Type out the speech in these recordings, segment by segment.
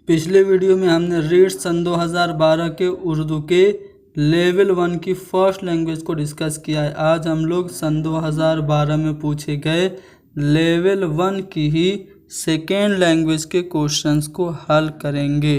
पिछले वीडियो में हमने रीड सन 2012 के उर्दू के लेवल 1 की फर्स्ट लैंग्वेज को डिस्कस किया है। आज हम लोग सन 2012 में पूछे गए लेवल 1 की ही सेकेंड लैंग्वेज के क्वेश्चंस को हल करेंगे।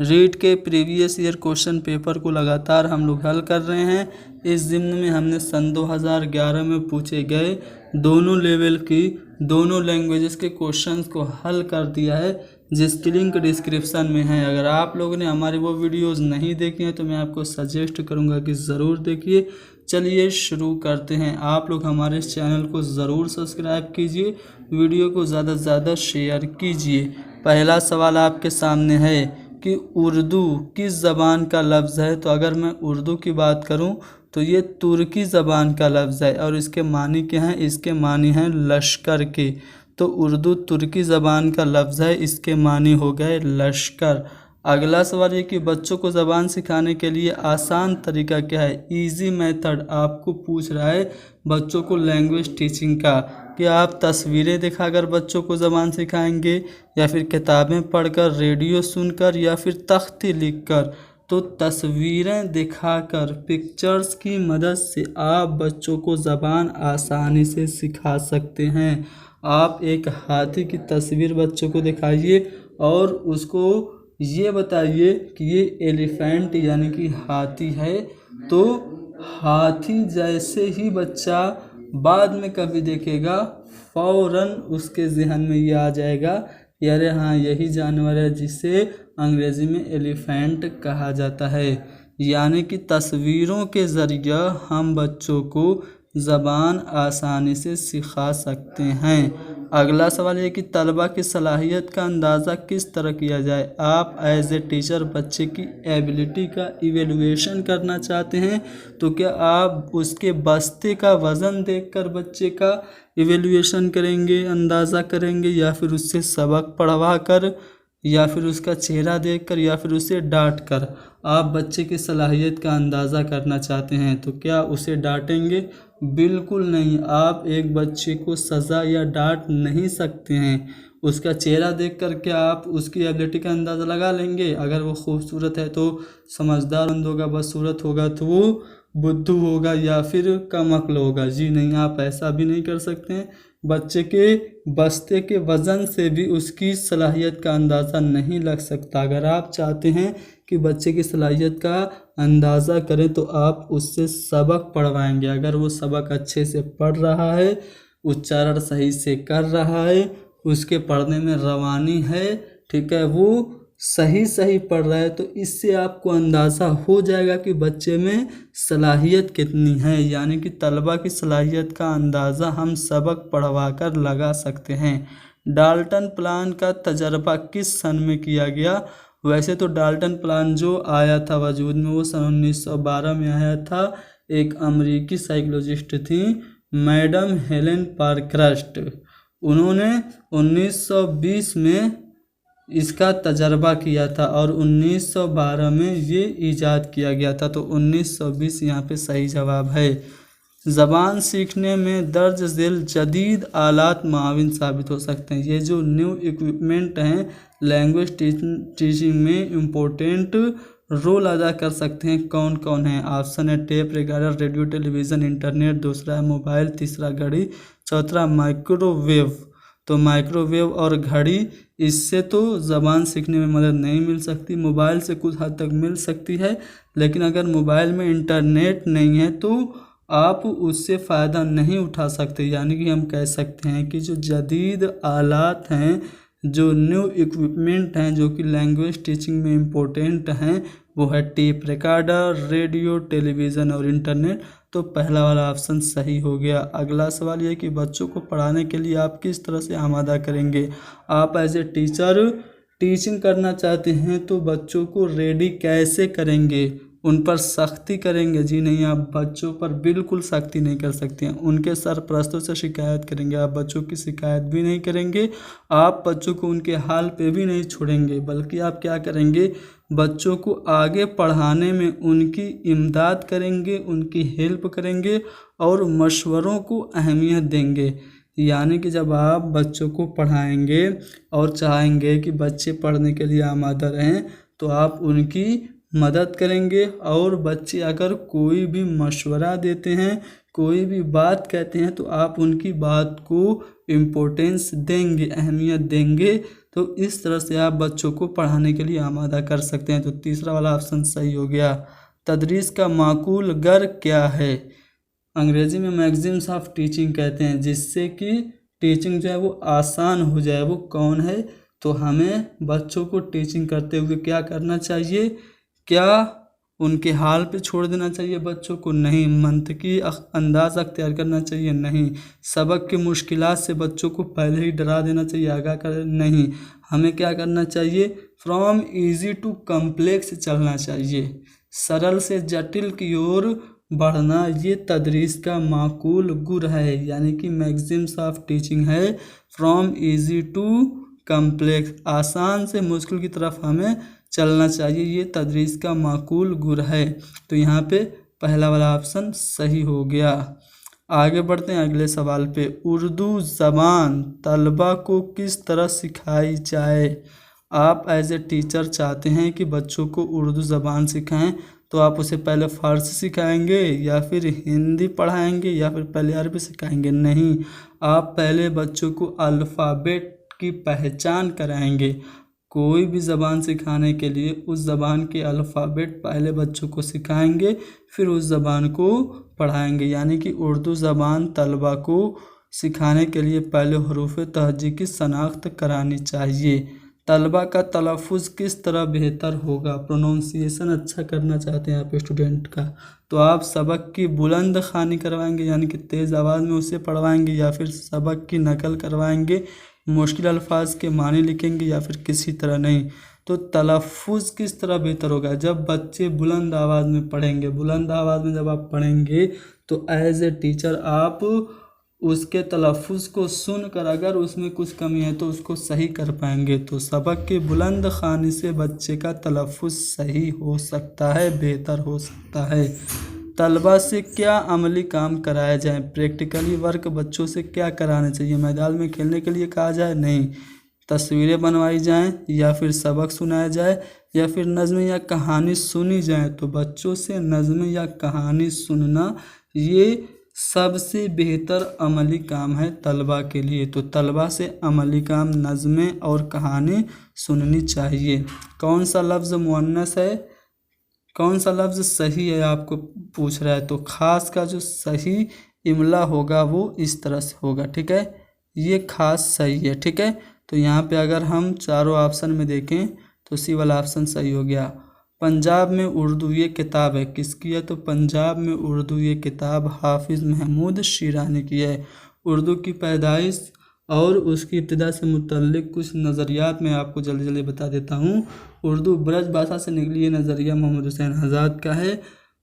रीड के प्रीवियस ईयर क्वेश्चन पेपर को लगातार हम लोग हल कर रहे हैं। इस ज़िम्न में हमने सन 2011 में पूछे गए दोनों लेवल की दोनों लैंग्वेजेस के क्वेश्चंस को हल कर दिया है, जिसकी लिंक डिस्क्रिप्शन में है। अगर आप लोगों ने हमारी वो वीडियोस नहीं देखी हैं तो मैं आपको सजेस्ट करूंगा कि ज़रूर देखिए। चलिए शुरू करते हैं। आप लोग हमारे इस चैनल को ज़रूर सब्सक्राइब कीजिए, वीडियो को ज़्यादा से ज़्यादा शेयर कीजिए। पहला सवाल आपके सामने है कि उर्दू किस ज़बान का लफ्ज़ है। तो अगर मैं उर्दू की बात करूं तो ये तुर्की ज़बान का लफ्ज़ है और इसके मानी क्या हैं? इसके मानी हैं लश्कर के। तो उर्दू तुर्की ज़बान का लफ्ज़ है, इसके मानी हो गए लश्कर। अगला सवाल ये कि बच्चों को ज़बान सिखाने के लिए आसान तरीका क्या है। इजी मेथड आपको पूछ रहा है बच्चों को लैंग्वेज टीचिंग का, कि आप तस्वीरें दिखाकर बच्चों को ज़बान सिखाएंगे या फिर किताबें पढ़कर, रेडियो सुनकर या फिर तख्ती लिखकर। तो तस्वीरें दिखाकर, पिक्चर्स की मदद से आप बच्चों को ज़बान आसानी से सिखा सकते हैं। आप एक हाथी की तस्वीर बच्चों को दिखाइए और उसको ये बताइए कि ये एलिफेंट यानी कि हाथी है। तो हाथी जैसे ही बच्चा बाद में कभी देखेगा, फौरन उसके ज़हन में ये आ जाएगा कि अरे हाँ, यही जानवर है जिसे अंग्रेज़ी में एलिफेंट कहा जाता है। यानी कि तस्वीरों के ज़रिए हम बच्चों को ज़बान आसानी से सिखा सकते हैं। अगला सवाल ये कि तलबा की सलाहियत का अंदाज़ा किस तरह किया जाए। आप एज ए टीचर बच्चे की एबिलिटी का इवेलुएशन करना चाहते हैं तो क्या आप उसके बस्ते का वज़न देखकर बच्चे का इवेलुएशन करेंगे, अंदाज़ा करेंगे, या फिर उससे सबक पढ़वा कर, या फिर उसका चेहरा देखकर, या फिर उसे डांट कर आप बच्चे की सलाहियत का अंदाज़ा करना चाहते हैं। तो क्या उसे डांटेंगे? बिल्कुल नहीं। आप एक बच्चे को सज़ा या डांट नहीं सकते हैं। उसका चेहरा देख कर क्या आप उसकी एबिलिटी का अंदाज़ा लगा लेंगे? अगर वो खूबसूरत है तो समझदार बंद होगा, बदसूरत होगा तो वो बुद्धू होगा या फिर कम अक्ल होगा? जी नहीं, आप ऐसा भी नहीं कर सकते हैं। बच्चे के बस्ते के वज़न से भी उसकी सलाहियत का अंदाज़ा नहीं लग सकता। अगर आप चाहते हैं कि बच्चे की सलाहियत का अंदाज़ा करें तो आप उससे सबक पढ़वाएंगे। अगर वो सबक अच्छे से पढ़ रहा है, उच्चारण सही से कर रहा है, उसके पढ़ने में रवानी है, ठीक है, वो सही पढ़ रहा है, तो इससे आपको अंदाज़ा हो जाएगा कि बच्चे में सलाहियत कितनी है। यानी कि तलबा की सलाहियत का अंदाज़ा हम सबक पढ़वा कर लगा सकते हैं। डाल्टन प्लान का तजर्बा किस सन में किया गया। वैसे तो डाल्टन प्लान जो आया था वजूद में वो सन 1912 में आया था। एक अमेरिकी साइकोलॉजिस्ट थी मैडम हेलेन पारक्रस्ट। उन्होंने 1920 में इसका तजर्बा किया था और 1912 में ये ईजाद किया गया था। तो 1920 यहाँ पे सही जवाब है। ज़बान सीखने में दर्ज झेल जदीद आलात माविन साबित हो सकते हैं। ये जो न्यू इक्विपमेंट हैं लैंग्वेज टीचिंग में इम्पोर्टेंट रोल अदा कर सकते हैं। कौन कौन है? ऑप्शन है tape recorder, radio, television, internet, दूसरा है मोबाइल, तीसरा घड़ी, चौथा माइक्रोवेव। तो माइक्रोवेव और घड़ी, इससे तो ज़बान सीखने में मदद नहीं मिल सकती। मोबाइल से कुछ हद तक मिल सकती है, लेकिन अगर मोबाइल में इंटरनेट नहीं है तो आप उससे फ़ायदा नहीं उठा सकते। यानी कि हम कह सकते हैं कि जो जदीद आलात हैं, जो न्यू इक्विपमेंट हैं जो कि लैंग्वेज टीचिंग में इम्पोर्टेंट हैं, वो है टेप रिकॉर्डर, रेडियो, टेलीविज़न और इंटरनेट। तो पहला वाला ऑप्शन सही हो गया। अगला सवाल ये कि बच्चों को पढ़ाने के लिए आप किस तरह से आमादा करेंगे। आप एज ए टीचर टीचिंग करना चाहते हैं तो बच्चों को रेडी कैसे करेंगे? उन पर सख्ती करेंगे? जी नहीं, आप बच्चों पर बिल्कुल सख्ती नहीं कर सकते हैं। उनके सरपरस्तों से शिकायत करेंगे? आप बच्चों की शिकायत भी नहीं करेंगे। आप बच्चों को उनके हाल पे भी नहीं छोड़ेंगे, बल्कि आप क्या करेंगे? बच्चों को आगे पढ़ाने में उनकी इमदाद करेंगे, उनकी हेल्प करेंगे और मशवरों को अहमियत देंगे। यानी कि जब आप बच्चों को पढ़ाएंगे और चाहेंगे कि बच्चे पढ़ने के लिए आमादा रहें तो आप उनकी मदद करेंगे। और बच्चे अगर कोई भी मशवरा देते हैं, कोई भी बात कहते हैं तो आप उनकी बात को इम्पोर्टेंस देंगे, अहमियत देंगे। तो इस तरह से आप बच्चों को पढ़ाने के लिए आमादा कर सकते हैं। तो तीसरा वाला ऑप्शन सही हो गया। तदरीस का माकूल गर क्या है? अंग्रेजी में मैगजीम्स ऑफ टीचिंग कहते हैं, जिससे कि टीचिंग जो है वो आसान हो जाए, वो कौन है? तो हमें बच्चों को टीचिंग करते हुए क्या करना चाहिए? क्या उनके हाल पे छोड़ देना चाहिए बच्चों को? नहीं। मंतकी अंदाज अख्तियार करना चाहिए? नहीं। सबक की मुश्किलात से बच्चों को पहले ही डरा देना चाहिए, आगाह कर? नहीं। हमें क्या करना चाहिए? फ्रॉम इजी टू कम्प्लेक्स चलना चाहिए, सरल से जटिल की ओर बढ़ना। ये तदरीस का माकूल गुर है, यानी कि मैगजीम्स ऑफ टीचिंग है फ्रॉम इजी टू कम्प्लेक्स, आसान से मुश्किल की तरफ हमें चलना चाहिए। ये तदरीस का माकूल गुर है। तो यहाँ पे पहला वाला ऑप्शन सही हो गया। आगे बढ़ते हैं अगले सवाल पे। उर्दू ज़बान तलबा को किस तरह सिखाई जाए? आप एज ए टीचर चाहते हैं कि बच्चों को उर्दू ज़बान सिखाएं, तो आप उसे पहले फ़ारसी सिखाएंगे या फिर हिंदी पढ़ाएंगे या फिर पहले अरबी सिखाएंगे? नहीं, आप पहले बच्चों को अल्फ़ाबेट की पहचान कराएंगे। कोई भी ज़बान सिखाने के लिए उस ज़बान के अल्फ़ाबेट पहले बच्चों को सिखाएंगे, फिर उस ज़बान को पढ़ाएंगे। यानी कि उर्दू ज़बान तलबा को सिखाने के लिए पहले हरूफ़ तहजी की शनाख्त करानी चाहिए। तलबा का तलफ़ुज़ किस तरह बेहतर होगा? प्रोनाउंसिएशन अच्छा करना चाहते हैं आप स्टूडेंट का, तो आप सबक की बुलंद ख़वानी करवाएंगे, यानी कि तेज़ आवाज़ में उसे पढ़वाएंगे, या फिर सबक की नकल करवाएंगे, मुश्किल अल्फाज के माने लिखेंगे, या फिर किसी तरह? नहीं। तो तलफ़ुज़ किस तरह बेहतर होगा? जब बच्चे बुलंद आवाज़ में पढ़ेंगे। बुलंद आवाज़ में जब आप पढ़ेंगे तो एज ए टीचर आप उसके तलफ़ुज़ को सुनकर अगर उसमें कुछ कमी है तो उसको सही कर पाएंगे। तो सबक की बुलंद ख़वानी से बच्चे का तलफ़ुज़ सही हो सकता है, बेहतर हो सकता है। तलबा से क्या अमली काम कराया जाए? प्रैक्टिकली वर्क बच्चों से क्या कराना चाहिए? मैदान में खेलने के लिए कहा जाए? नहीं। तस्वीरें बनवाई जाएं, या फिर सबक सुनाया जाए, या फिर नज़्म या कहानी सुनी जाए? तो बच्चों से नज़्म या कहानी सुनना ये सबसे बेहतर अमली काम है तलबा के लिए। तो तलबा से अमली काम नज़्में और कहानी सुननी चाहिए। कौन सा लफ्ज़ मुअन्नस है, कौन सा लफ्ज़ सही है आपको पूछ रहा है? तो ख़ास का जो सही इमला होगा वो इस तरह से होगा, ठीक है? ये ख़ास सही है, ठीक है? तो यहाँ पे अगर हम चारों ऑप्शन में देखें तो सी वाला ऑप्शन सही हो गया। पंजाब में उर्दू ये किताब है, किसकी है? तो पंजाब में उर्दू ये किताब हाफिज़ महमूद शिरानी की है। उर्दू की पैदाइश और उसकी इब्तिदा से मुतल्लिक कुछ नज़रियात मैं आपको जल्दी जल्दी बता देता हूँ। उर्दू ब्रज भाषा से निकली ये नज़रिया मोहम्मद हुसैन आज़ाद का है।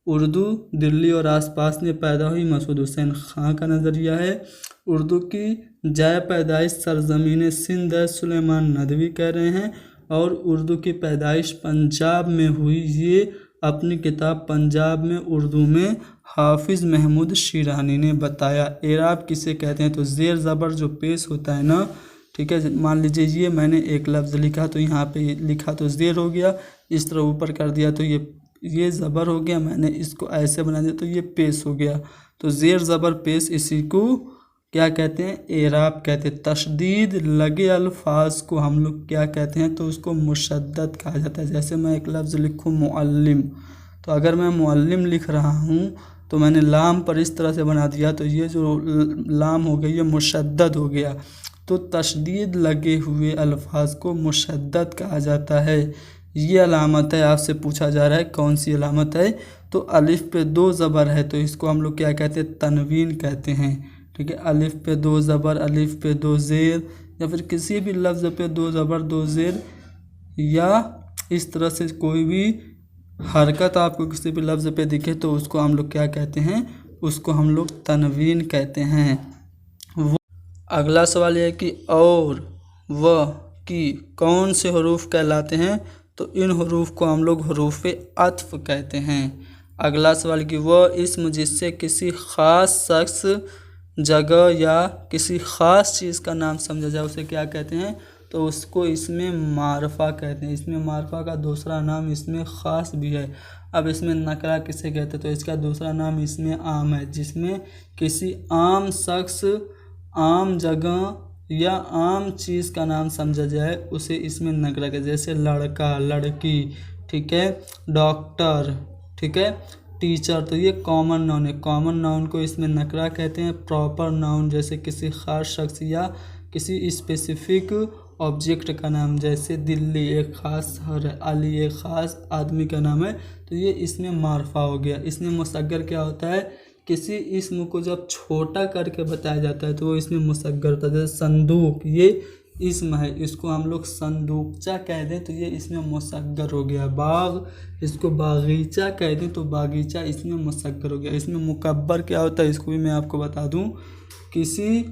उर्दू दिल्ली और आसपास में पैदा हुई मसूद हुसैन खां का नज़रिया है। उर्दू की जाय पैदाइश सरज़मीन सिंध है, सुलेमान नदवी कह रहे हैं। और उर्दू की पैदाइश पंजाब में हुई, ये अपनी किताब पंजाब में उर्दू में हाफिज़ महमूद शिरानी ने बताया। एराब किसे कहते हैं? तो ज़ेर ज़बर जो पेश होता है ना, ठीक है? मान लीजिए ये मैंने एक लफ्ज़ लिखा तो यहाँ पे लिखा तो ज़ेर हो गया, इस तरह ऊपर कर दिया तो ये ज़बर हो गया, मैंने इसको ऐसे बना दिया तो ये पेश हो गया। तो ज़ेर ज़बर पेश इसी को क्या कहते हैं? एराब कहते हैं। तशदीद लगे अल्फाज को हम लोग क्या कहते हैं? तो उसको मुशद्दद कहा जाता है। जैसे मैं एक लफ्ज़ लिखूँ मुअल्लिम, तो अगर मैं मुअल्लिम लिख रहा हूँ तो मैंने लाम पर इस तरह से बना दिया तो ये जो लाम हो गई ये मुशद्दद हो गया। तो तशदीद लगे हुए अल्फाज को मुशद्दद कहा जाता है। ये अलामत है, आपसे पूछा जा रहा है कौन सी अलामत है? तो अलिफ पे 2 ज़बर है तो इसको हम लोग क्या कहते हैं? तनवीन कहते हैं, ठीक है? अलिफ पे 2 ज़बर, अलिफ पे 2 ज़ेर, या फिर किसी भी लफ्ज़ पे 2 ज़बर 2 ज़ेर, या इस तरह से कोई भी हरकत आपको किसी भी लफ्ज़ पे दिखे तो उसको हम लोग क्या कहते हैं? उसको हम लोग तनवीन कहते हैं। वो अगला सवाल ये है कि और व की कौन से हरूफ कहलाते हैं? तो इन हरूफ को हम लोग हरूफ अत्फ़ कहते हैं। अगला सवाल कि वह इस्म जिससे किसी ख़ास शख्स जगह या किसी ख़ास चीज़ का नाम समझा जाए उसे क्या कहते हैं, तो उसको इसमें मारफा कहते हैं। इसमें मारफा का दूसरा नाम इसमें ख़ास भी है। अब इसमें नकरा किसे कहते हैं, तो इसका दूसरा नाम इसमें आम है। जिसमें किसी आम शख्स, आम जगह या आम चीज़ का नाम समझा जाए उसे इसमें नकरा कहते हैं। जैसे लड़का, लड़की, ठीक है, डॉक्टर, ठीक है, टीचर, तो ये कॉमन नाउन है। कॉमन नाउन को इसमें नकरा कहते हैं। प्रॉपर नाउन जैसे किसी ख़ास शख्स या किसी स्पेसिफिक ऑब्जेक्ट का नाम, जैसे दिल्ली एक ख़ास शहर है, अली एक ख़ास आदमी का नाम है, तो ये इसमें मारफा हो गया। इसमें मुसग्गर क्या होता है, किसी इसम को जब छोटा करके बताया जाता है तो वो इसमें मुसग्गर होता है। जैसे संदूक, ये इसम है, इसको हम लोग संदूकचा कह दें तो ये इसमें मुसग्गर हो गया। बाग, इसको बागीचा कह दें तो बागीचा इसमें मुसग्गर हो गया। इसमें मुकब्बर क्या होता है, इसको भी मैं आपको बता दूं। किसी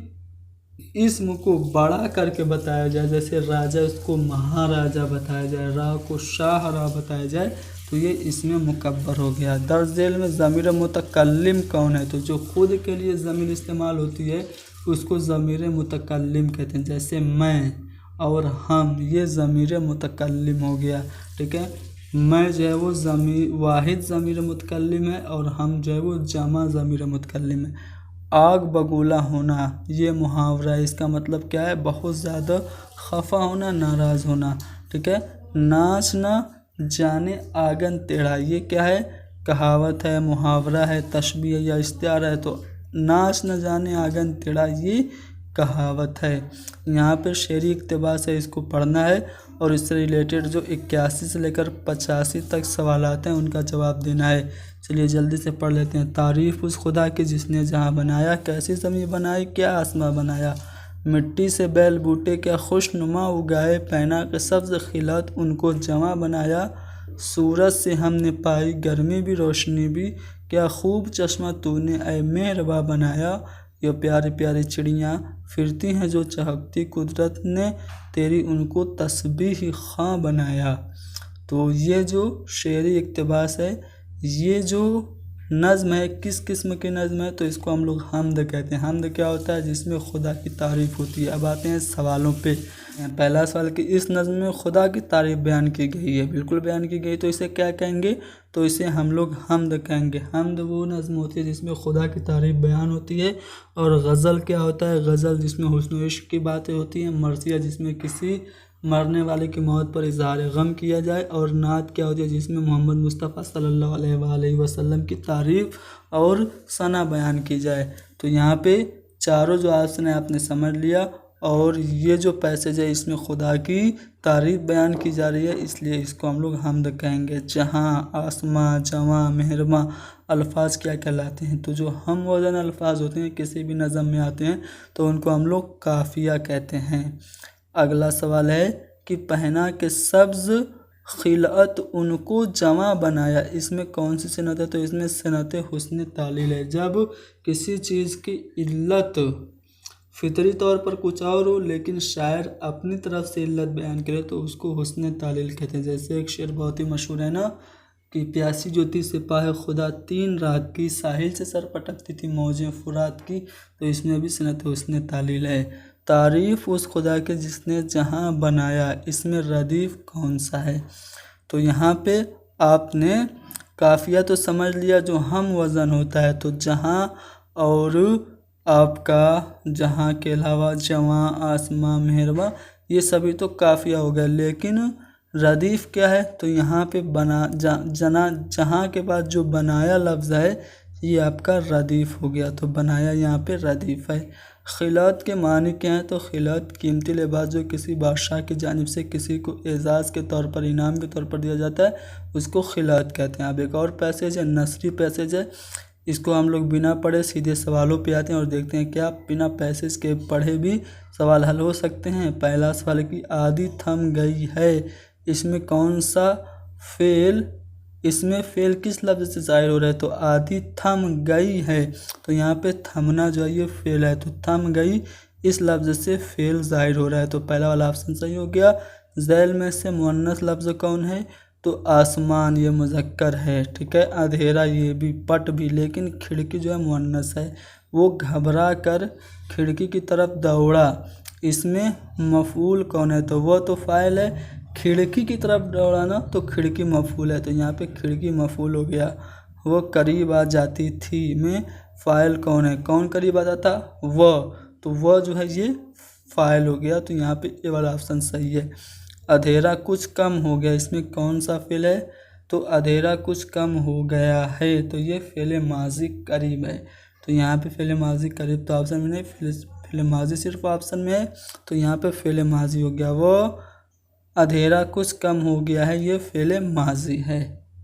इसम को बड़ा करके बताया जाए, जैसे राजा उसको महाराजा बताया जाए, रा को शाहरा बताया जाए, तो ये इसमें मुकब्बर हो गया। दर्ज झेल में ज़मीर मुतकल्लिम कौन है, तो जो खुद के लिए ज़मीर इस्तेमाल होती है उसको ज़मीर मुतकल्लिम कहते हैं। जैसे मैं और हम, ये ज़मीर मुतकल्लिम हो गया, ठीक है। मैं जो है वो वाहिद ज़मीर मुतकल्लिम है और हम जो है वो जमा ज़मीर मुतकल्लिम है। आग बगूला होना, ये मुहावरा है। इसका मतलब क्या है, बहुत ज़्यादा खफा होना, नाराज़ होना, ठीक है। नाच ना जाने आंगन टेढ़ा, ये क्या है, कहावत है, मुहावरा है, तशबीह या इस्तिआरा है। तो नाच न जाने आंगन टेढ़ा ये कहावत है। यहाँ पे शेरी इक़्तिबास है, इसको पढ़ना है और इससे रिलेटेड जो 81 से लेकर 85 तक सवाल आते हैं उनका जवाब देना है। चलिए जल्दी से पढ़ लेते हैं। तारीफ़ उस खुदा की जिसने जहाँ बनाया, कैसी ज़मीं बनाई, क्या आसमां बनाया, मिट्टी से बैल बूटे क्या खुशनुमा उगाए, पहना के सब्ज़ खिलत उनको जमा बनाया, सूरज से हमने पाई गर्मी भी रोशनी भी, क्या खूब चश्मा तूने ऐ मेहरबा बनाया, ये प्यारी प्यारी चिड़ियाँ फिरती हैं जो चहकती, कुदरत ने तेरी उनको तस्बीह खां बनाया। तो ये जो शेरी इक़्तिबास है, ये जो नज़्म है, किस किस्म की नज़्म है, तो इसको हम लोग हम्द कहते हैं। हम्द क्या होता है, जिसमें खुदा की तारीफ़ होती है। अब आते हैं सवालों पे। पहला सवाल कि इस नज़्म में खुदा की तारीफ़ बयान की गई है, बिल्कुल बयान की गई, तो इसे क्या कहेंगे, तो इसे हम लोग हम्द कहेंगे। हम्द वो नज़्म होती है जिसमें खुदा की तारीफ़ बयान होती है। और गज़ल क्या होता है, गज़ल जिसमें हुस्न व इश्क की बातें होती हैं। मरसिया जिसमें किसी मरने वाले की मौत पर इज़हार गम किया जाए। और नात क्या होती है, जिसमें मोहम्मद मुस्तफ़ा सल्लल्लाहु अलैहि वसल्लम की तारीफ़ और सना बयान की जाए। तो यहाँ पे चारों जो ऑप्शन है आपने समझ लिया। और ये जो पैसेज है इसमें खुदा की तारीफ़ बयान की जा रही है, इसलिए इसको हम लोग हम्द कहेंगे। जहाँ, आसमां, जवां, मेहरमा अल्फाज क्या कहलाते हैं, तो जो हम वज़न अल्फाज होते हैं किसी भी नज़म में आते हैं तो उनको हम लोग काफ़िया कहते हैं। अगला सवाल है कि पहना के सब्ज़ खिलअत उनको जमा बनाया, इसमें कौन सी सनत है, तो इसमें सनत हुस्न तालील है। जब किसी चीज़ की इल्लत फितरी तौर पर कुछ और हो लेकिन शायर अपनी तरफ से इल्लत बयान करे तो उसको हुस्न तालील कहते हैं। जैसे एक शेर बहुत ही मशहूर है ना कि प्यासी ज्योति सिपाह खुदा 3 रात की, साहिल से सर पटकती थी मौजें फुरात की, तो इसमें भी सनत हुस्न तालील है। तारीफ़ उस खुदा के जिसने जहाँ बनाया, इसमें रदीफ़ कौन सा है, तो यहाँ पे आपने काफ़िया तो समझ लिया, जो हम वज़न होता है तो जहाँ, और आपका जहाँ के अलावा जवां, आसमां, मेहरबा, ये सभी तो काफ़िया हो गया। लेकिन रदीफ़ क्या है, तो यहाँ पे जहाँ के बाद जो बनाया लफ्ज़ है ये आपका रदीफ़ हो गया, तो बनाया यहाँ पे रदीफ़ है। खिलात के मानी क्या है, तो खिलात कीमती लिबास जो किसी बादशाह की जानिब से किसी को एजाज़ के तौर पर, इनाम के तौर पर दिया जाता है, उसको खिलात कहते हैं। अब एक और पैसेज है, नसरी पैसेज है, इसको हम लोग बिना पढ़े सीधे सवालों पे आते हैं और देखते हैं क्या बिना पैसेज के पढ़े भी सवाल हल हो सकते हैं। पहला सवाल की आदि थम गई है, इसमें कौन सा फेल, इसमें फेल किस लफ्ज़ से ज़ाहिर हो रहा है, तो आदि थम गई है, तो यहाँ पे थमना जो है ये फेल है, तो थम गई इस लफ्ज़ से फेल ज़ाहिर हो रहा है, तो पहला वाला ऑप्शन सही हो गया। झैल में से मुअन्नस लफ्ज़ कौन है, तो आसमान, ये मुज़क्कर है, ठीक है। अंधेरा, ये भी, पट भी, लेकिन खिड़की जो है मुअन्नस है। वो घबरा कर खिड़की की तरफ दौड़ा। इसमें मफूल कौन है? तो वो तो फ़ाइल है। खिड़की की तरफ दौड़ा ना, तो खिड़की मफूल है, तो यहाँ पे खिड़की मफूल हो गया। वो करीब आ जाती थी में फ़ाइल कौन है? कौन करीब आ जाता? वह, तो वह जो है ये फ़ाइल हो गया, तो यहाँ पे ये वाला ऑप्शन सही है। अंधेरा कुछ कम हो गया, इसमें कौन सा फ़ेल है? तो अंधेरा कुछ कम हो गया है, तो ये फ़ेल माज़ी करीब है। तो यहाँ पे फ़ेल माज़ी करीब तो ऑप्शन में नहीं, फ़ेल माज़ी सिर्फ ऑप्शन में है, तो यहाँ पे फ़ेल माज़ी हो गया। वो अंधेरा कुछ कम हो गया है, ये फ़ेल माज़ी है।